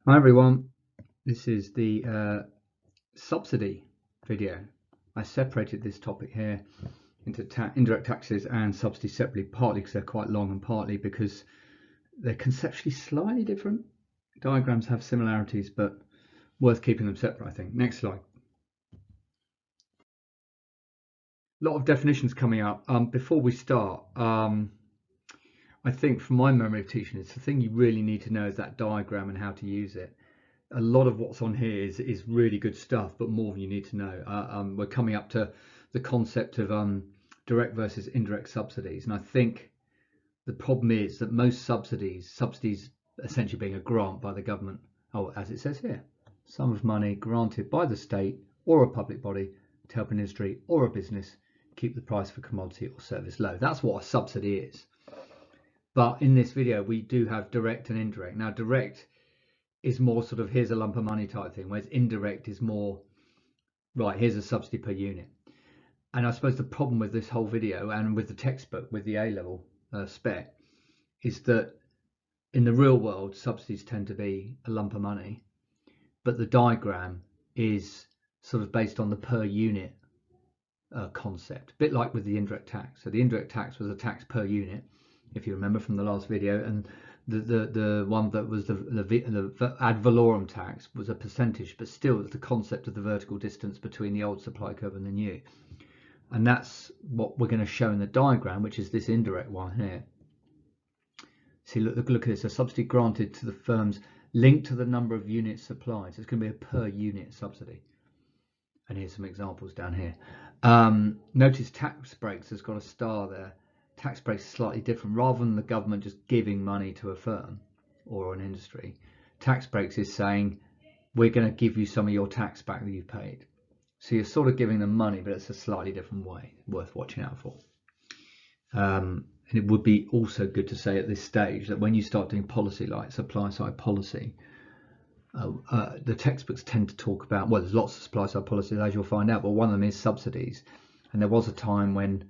Hi everyone, this is the subsidy video. I separated this topic here into indirect taxes and subsidies separately, partly because they're quite long and partly because they're conceptually slightly different. Diagrams have similarities, but worth keeping them separate, I think. Next slide. A lot of definitions coming up. Before we start, I think from my memory of teaching, it's the thing you really need to know is that diagram and how to use it. A lot of what's on here is really good stuff, but more than you need to know. We're coming up to the concept of direct versus indirect subsidies, and I think the problem is that most subsidies essentially being a grant by the government, as it says here, sum of money granted by the state or a public body to help an industry or a business keep the price for commodity or service low. That's what a subsidy is. But in this video, we do have direct and indirect. Now, direct is more sort of here's a lump of money type thing, whereas indirect is more right, here's a subsidy per unit. And I suppose the problem with this whole video and with the textbook, with the A-level spec, is that in the real world, subsidies tend to be a lump of money, but the diagram is sort of based on the per unit concept, a bit like with the indirect tax. So the indirect tax was a tax per unit, if you remember from the last video, and the one that was the ad valorem tax was a percentage, but still the concept of the vertical distance between the old supply curve and the new. And that's what we're going to show in the diagram, which is this indirect one here. See, look at this, a subsidy granted to the firms linked to the number of units supplied. So it's going to be a per unit subsidy. And here's some examples down here. Notice tax breaks has got a star there. Tax breaks is slightly different. Rather than the government just giving money to a firm or an industry, tax breaks is saying we're going to give you some of your tax back that you've paid. So you're sort of giving them money, but it's a slightly different way, worth watching out for. And it would be also good to say at this stage that when you start doing policy like supply side policy, the textbooks tend to talk about, well, there's lots of supply side policies, as you'll find out, but one of them is subsidies. And there was a time when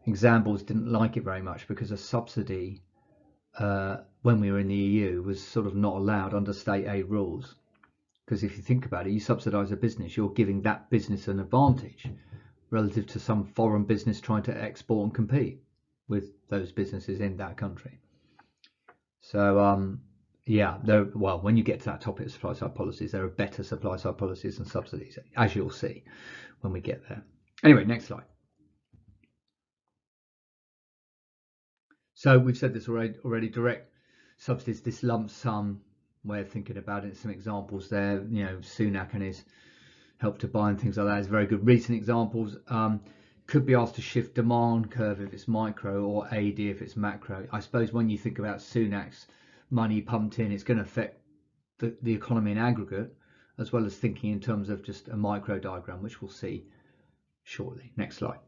examples didn't like it very much because a subsidy, when we were in the EU, was sort of not allowed under state aid rules. Because if you think about it, you subsidise a business, you're giving that business an advantage relative to some foreign business trying to export and compete with those businesses in that country. So yeah, well, when you get to that topic of supply side policies, there are better supply side policies than subsidies, as you'll see when we get there. Anyway, next slide. So we've said this already, direct subsidies, this lump sum way of thinking about it. Some examples there, you know, Sunak and his help to buy and things like that is very good. Recent examples, could be asked to shift demand curve if it's micro or AD if it's macro. I suppose when you think about Sunak's money pumped in, it's going to affect the economy in aggregate, as well as thinking in terms of just a micro diagram, which we'll see shortly. Next slide.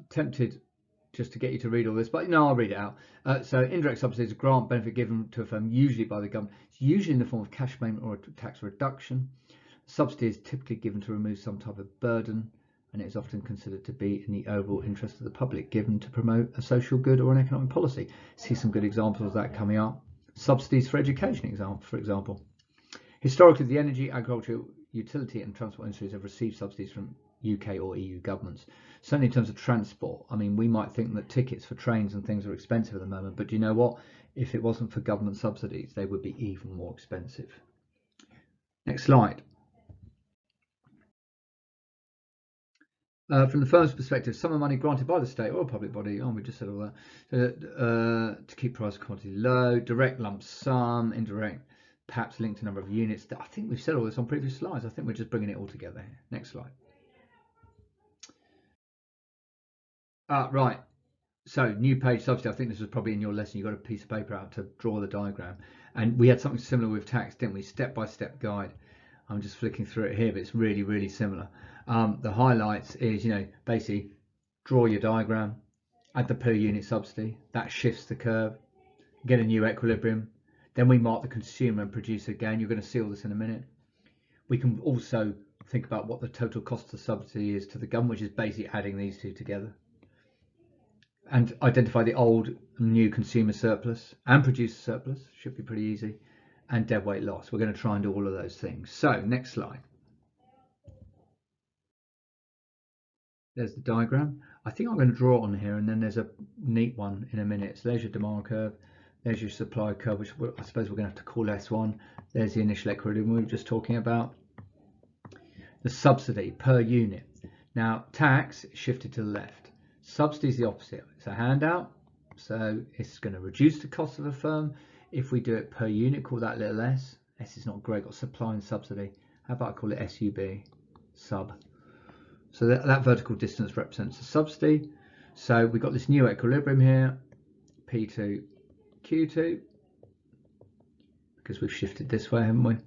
Tempted just to get you to read all this, but no, I'll read it out. So indirect subsidies, a grant benefit given to a firm, usually by the government. It's usually in the form of cash payment or a tax reduction. Subsidy is typically given to remove some type of burden, and it is often considered to be in the overall interest of the public, given to promote a social good or an economic policy. See some good examples of that coming up. Subsidies for education, for example. Historically, the energy, agriculture, utility and transport industries have received subsidies from UK or EU governments. Certainly in terms of transport, I mean, we might think that tickets for trains and things are expensive at the moment, but do you know what? If it wasn't for government subsidies, they would be even more expensive. Next slide. From the firm's perspective, sum of money granted by the state or a public body, we just said all that, to keep price of commodity low, direct lump sum, indirect, perhaps linked to number of units. I think we've said all this on previous slides. I think we're just bringing it all together here. Next slide. Right. So new page subsidy. I think this was probably in your lesson. You got a piece of paper out to draw the diagram, and we had something similar with tax, didn't we? Step-by-step guide. I'm just flicking through it here, but it's really, really similar. The highlights is, you know, basically draw your diagram, add the per unit subsidy, that shifts the curve, get a new equilibrium. Then we mark the consumer and producer gain. You're going to see all this in a minute. We can also think about what the total cost of subsidy is to the government, which is basically adding these two together. and identify the old and new consumer surplus and producer surplus. Should be pretty easy. And deadweight loss. We're going to try and do all of those things. So next slide. There's the diagram. I think I'm going to draw it on here, and then there's a neat one in a minute. So there's your demand curve. There's your supply curve, which I suppose we're going to have to call S1. There's the initial equilibrium we were just talking about. The subsidy per unit. Now, tax shifted to the left. Subsidy is the opposite. It's a handout, so it's going to reduce the cost of a firm. If we do it per unit, call that little s. S is not great, got supply and subsidy. How about I call it SUB, sub. So that vertical distance represents the subsidy. So we've got this new equilibrium here, P2, Q2, because we've shifted this way, haven't we?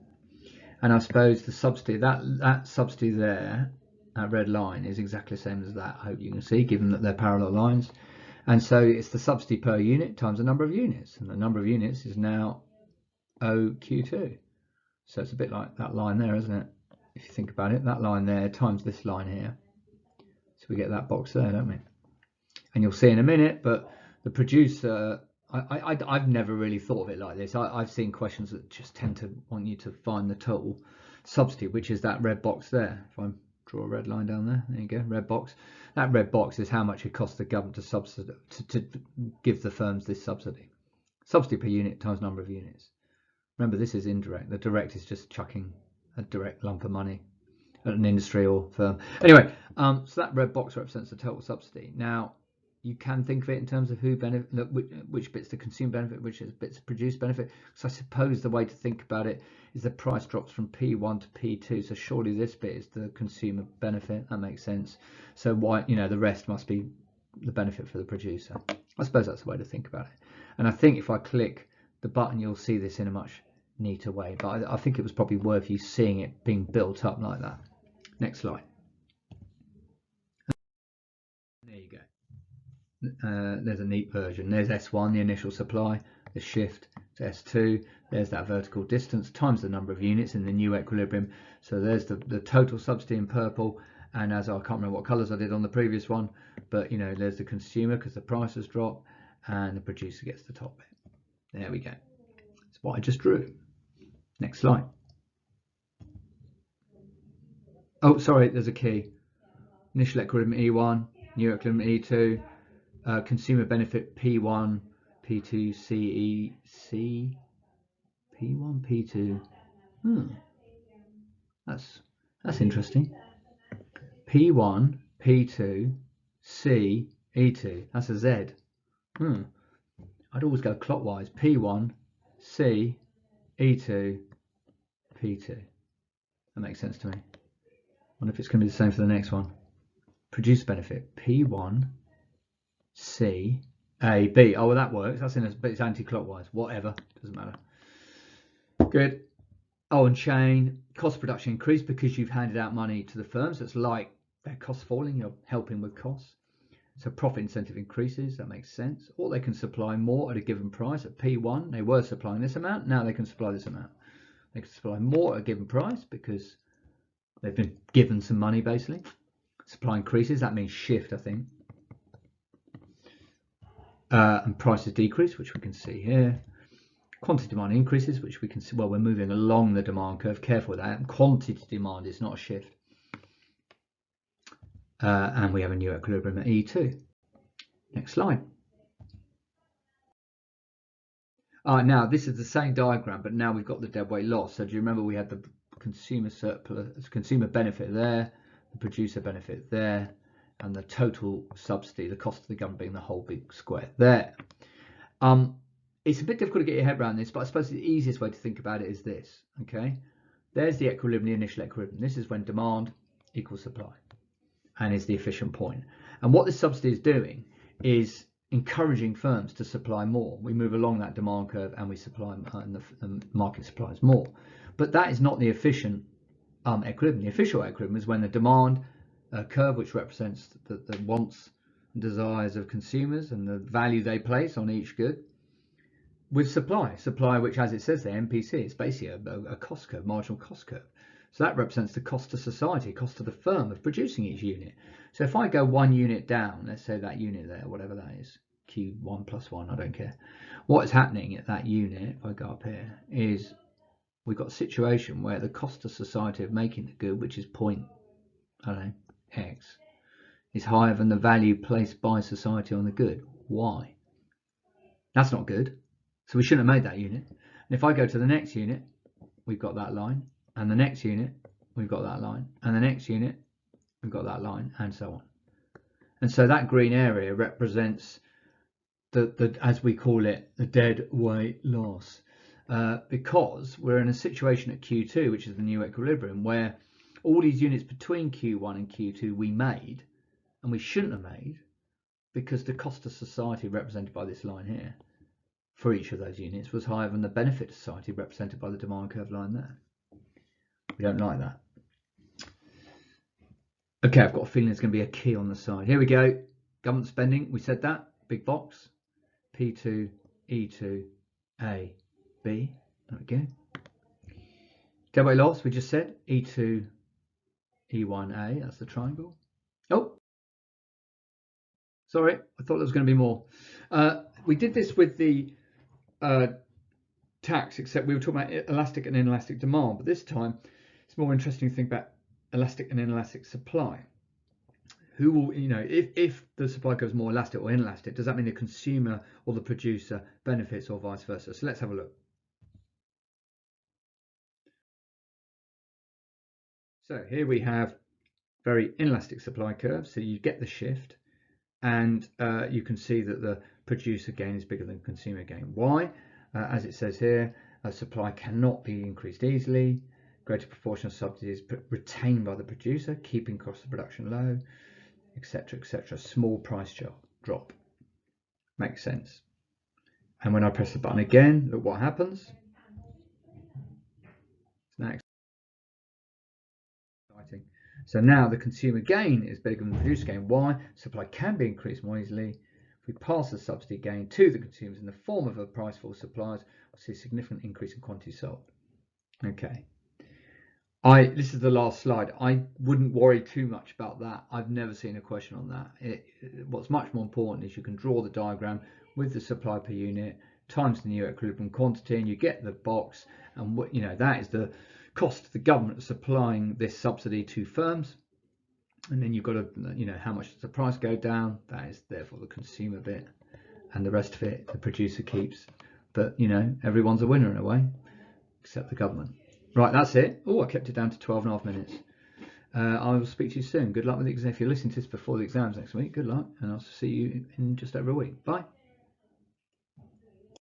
And I suppose the subsidy, that subsidy there, that red line, is exactly the same as that. I hope you can see, given that they're parallel lines. And so it's the subsidy per unit times the number of units. And the number of units is now OQ2. So it's a bit like that line there, isn't it? If you think about it, that line there times this line here. So we get that box there, don't we? And you'll see in a minute, but the producer, I've never really thought of it like this. I've seen questions that just tend to want you to find the total subsidy, which is that red box there. If I draw a red line down there, there you go, red box. That red box is how much it costs the government to give the firms this subsidy. Subsidy per unit times number of units. Remember, this is indirect. The direct is just chucking a direct lump of money at an industry or firm. Anyway, so that red box represents the total subsidy. Now, you can think of it in terms of who benefit, which bits the consumer benefit, which bits the producer benefit. So I suppose the way to think about it is the price drops from P1 to P2. So surely this bit is the consumer benefit. That makes sense. So why, the rest must be the benefit for the producer. I suppose that's the way to think about it. And I think if I click the button, you'll see this in a much neater way. But I think it was probably worth you seeing it being built up like that. Next slide. There you go. There's a neat version. There's S1, the initial supply, the shift to S2. There's that vertical distance times the number of units in the new equilibrium. So there's the total subsidy in purple. And as I can't remember what colours I did on the previous one, but there's the consumer because the price has dropped, and the producer gets the top bit. There we go. That's what I just drew. Next slide. Oh, sorry, there's a key. Initial equilibrium E1, new equilibrium E2. Consumer benefit P1, P2, CE, C, P1, P2. That's interesting. P1, P2, C, E2. That's a Z. I'd always go clockwise. P1, C, E2, P2. That makes sense to me. I wonder if it's going to be the same for the next one. Producer benefit P1, C, A, B. Oh, well, that works. That's but it's anti-clockwise. Whatever, doesn't matter. Good. Oh, and chain cost of production increased because you've handed out money to the firms. So it's like their costs falling. You're helping with costs. So profit incentive increases. That makes sense. Or they can supply more at a given price. At P1, they were supplying this amount. Now they can supply this amount. They can supply more at a given price because they've been given some money, basically. Supply increases. That means shift, I think. And prices decrease, which we can see here. Quantity demand increases, which we can see. Well, we're moving along the demand curve. Careful with that. And quantity demand is not a shift. And we have a new equilibrium at E2. Next slide. Now, this is the same diagram, but now we've got the deadweight loss. So do you remember we had the consumer surplus, consumer benefit there, the producer benefit there, and the total subsidy, the cost of the government being the whole big square there. It's a bit difficult to get your head around this, but I suppose the easiest way to think about it is this. Okay, there's the equilibrium, the initial equilibrium. This is when demand equals supply, and is the efficient point. And what this subsidy is doing is encouraging firms to supply more. We move along that demand curve and we supply, and the market supplies more. But that is not the efficient equilibrium. The official equilibrium is when the demand curve, which represents the wants and desires of consumers and the value they place on each good, with supply, which, as it says there, MPC, it's basically a cost curve, marginal cost curve. So that represents the cost to society, cost to the firm of producing each unit. So if I go 1 unit down, let's say that unit there, whatever that is, Q1 plus 1, I don't care. What is happening at that unit, if I go up here, is we've got a situation where the cost to society of making the good, which is point, I don't know, X, is higher than the value placed by society on the good. Why? That's not good. So we shouldn't have made that unit. And if I go to the next unit, we've got that line, and the next unit, we've got that line, and the next unit, we've got that line, and so on. And so that green area represents the as we call it, the dead weight loss, because we're in a situation at Q2, which is the new equilibrium, where all these units between Q1 and Q2 we made, and we shouldn't have made, because the cost to society represented by this line here for each of those units was higher than the benefit to society represented by the demand curve line there. We don't like that. Okay, I've got a feeling there's going to be a key on the side. Here we go. Government spending, we said that. Big box. P2, E2, A, B. There we go. Dead weight loss, we just said. E2, E1, A. That's the triangle. Oh, sorry. I thought there was going to be more. We did this with the tax, except we were talking about elastic and inelastic demand. But this time, it's more interesting to think about elastic and inelastic supply. Who will, if the supply goes more elastic or inelastic, does that mean the consumer or the producer benefits or vice versa? So let's have a look. So here we have very inelastic supply curve. So you get the shift, and you can see that the producer gain is bigger than consumer gain. Why? As it says here, supply cannot be increased easily. Greater proportion of subsidies retained by the producer, keeping cost of production low, etc., etc. Small price drop. Makes sense. And when I press the button again, look what happens. It's now exciting. So now the consumer gain is bigger than the producer gain. Why? Supply can be increased more easily. If we pass the subsidy gain to the consumers in the form of a price for suppliers, we'll see a significant increase in quantity sold. Okay. This is the last slide. I wouldn't worry too much about that. I've never seen a question on that. What's much more important is you can draw the diagram with the supply per unit times the new equilibrium quantity, and you get the box, and what that is the cost to the government supplying this subsidy to firms. And then you've got to how much does the price go down? That is therefore the consumer bit, and the rest of it the producer keeps. But everyone's a winner in a way, except the government. Right, that's it. Oh, I kept it down to 12.5 minutes. I will speak to you soon. Good luck with the exam. If you're listening to this before the exams next week, good luck, and I'll see you in just over a week. Bye.